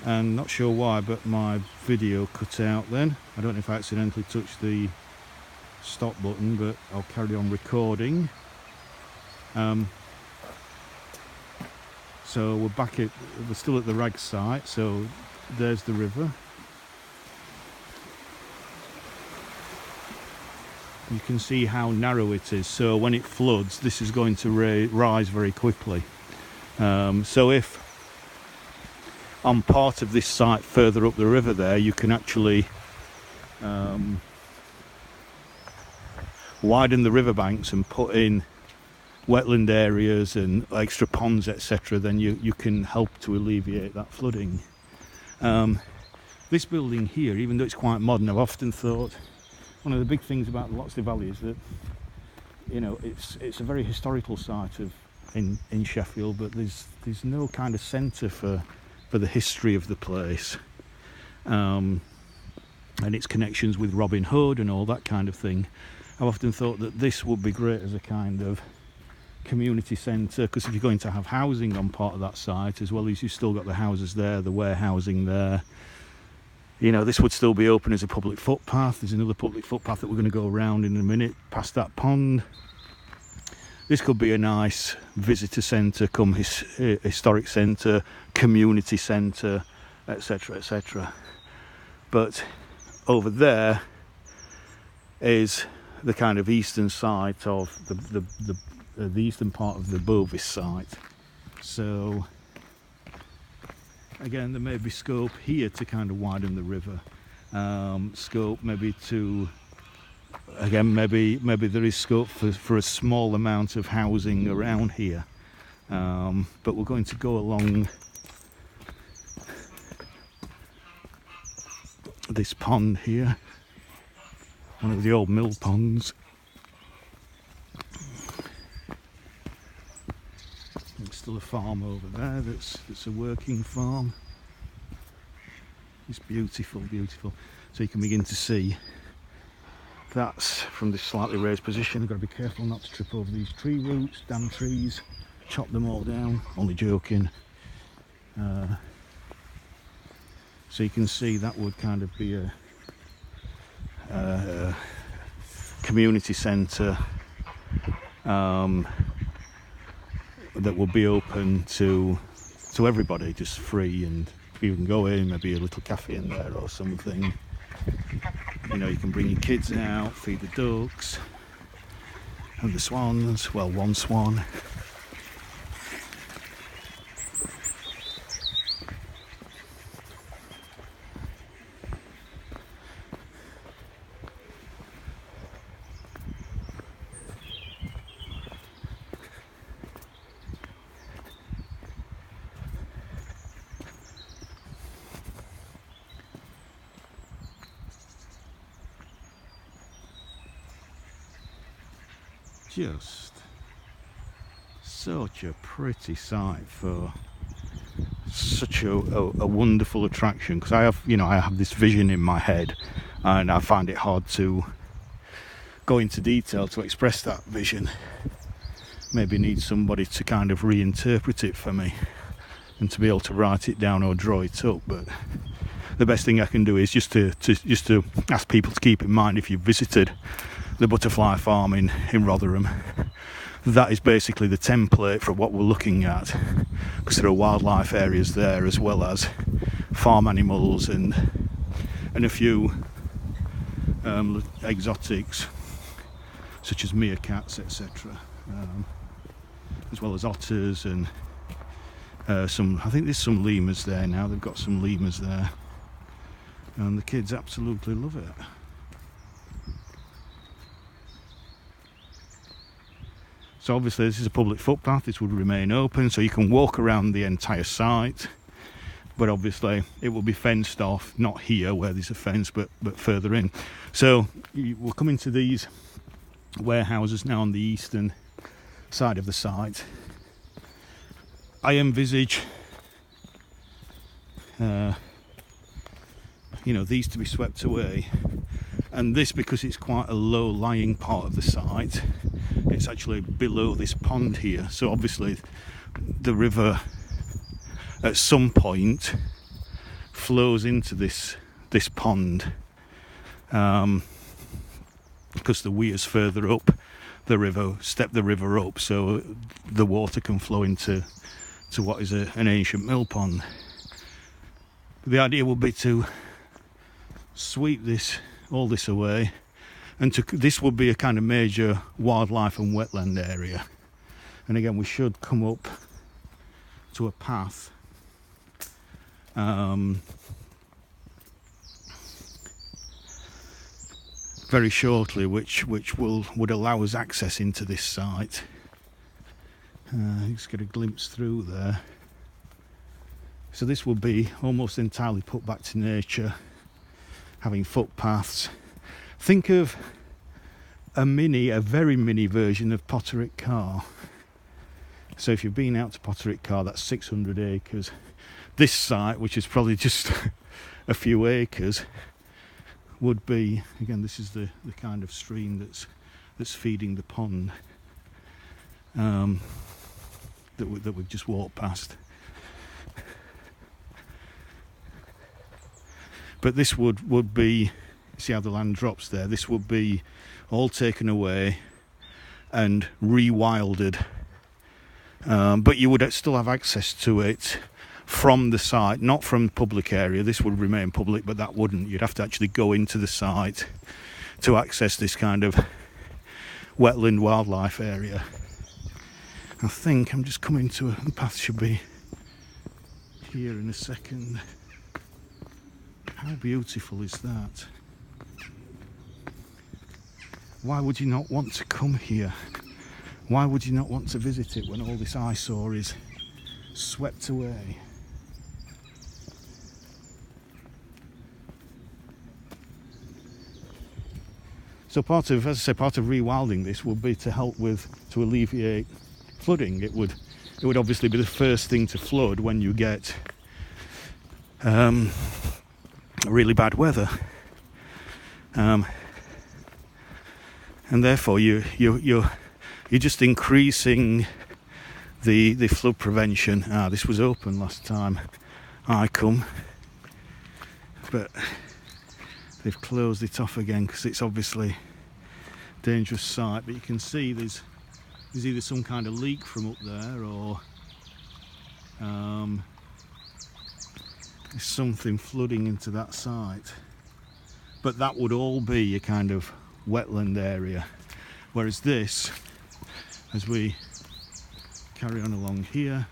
and not sure why, but my video cut out then. I don't know if I accidentally touched the stop button, but I'll carry on recording. So we're still at the rag site, so there's the river. You can see how narrow it is, so when it floods this is going to rise very quickly. So if on part of this site further up the river there, you can actually widen the riverbanks and put in wetland areas and extra ponds, etc., then you can help to alleviate that flooding. This building here, even though it's quite modern, I've often thought one of the big things about the Loxley Valley is that, you know, it's a very historical site in Sheffield, but there's no kind of centre for the history of the place, and its connections with Robin Hood and all that kind of thing. I've often thought that this would be great as a kind of community centre, because if you're going to have housing on part of that site, as well as you've still got the houses there, the warehousing there, you know, this would still be open as a public footpath. There's another public footpath that we're going to go around in a minute past that pond. This could be a nice visitor centre, come historic centre, community centre, etc., etc. But over there is the kind of eastern side of the eastern part of the Bovis site. So again, there may be scope here to kind of widen the river. Scope maybe to, again, maybe there is scope for a small amount of housing around here. But we're going to go along this pond here, one of the old mill ponds. There's still a farm over there that's a working farm. It's beautiful, beautiful. So you can begin to see that's from this slightly raised position. I've got to be careful not to trip over these tree roots, damn trees, chop them all down, only joking. So you can see that would kind of be a community centre that will be open to everybody, just free, and you can go in, maybe a little cafe in there or something. You know, you can bring your kids out, feed the ducks and the swans, well, one swan. Just such a pretty sight for such a wonderful attraction, because I have this vision in my head, and I find it hard to go into detail to express that vision. Maybe need somebody to kind of reinterpret it for me and to be able to write it down or draw it up. But the best thing I can do is just to ask people to keep in mind, if you've visited the butterfly farm in Rotherham, that is basically the template for what we're looking at, because there are wildlife areas there as well as farm animals and a few exotics such as meerkats, etc., as well as otters and I think there's some lemurs there now. They've got some lemurs there, and the kids absolutely love it. So obviously this is a public footpath. This would remain open, so you can walk around the entire site, but obviously it will be fenced off, not here where there's a fence, but further in. So we'll come into these warehouses now on the eastern side of the site. I envisage these to be swept away, and this, because it's quite a low lying part of the site, it's actually below this pond here, so obviously the river at some point flows into this pond, because the weirs further up the river step the river up, so the water can flow into what is an ancient mill pond. The idea would be to sweep all this away, and this would be a kind of major wildlife and wetland area. And again, we should come up to a path very shortly, which would allow us access into this site. Just get a glimpse through there. So this would be almost entirely put back to nature, having footpaths. Think of a very mini version of Potterick Car. So if you've been out to Potterick Car, that's 600 acres. This site, which is probably just a few acres, would be, again, this is the kind of stream that's feeding the pond that we've just walked past. But this would be, see how the land drops there, this would be all taken away and rewilded, but you would still have access to it from the site, not from the public area. This would remain public, but that wouldn't. You'd have to actually go into the site to access this kind of wetland wildlife area. I think I'm just coming to the path should be here in a second. How beautiful is that? Why would you not want to come here? Why would you not want to visit it when all this eyesore is swept away? So part of rewilding this would be to help to alleviate flooding. It would obviously be the first thing to flood when you get really bad weather, and therefore you're just increasing the flood prevention. This was open last time I come, but they've closed it off again because it's obviously a dangerous site. But you can see there's either some kind of leak from up there, or there's something flooding into that site. But that would all be a kind of wetland area, whereas this, as we carry on along here,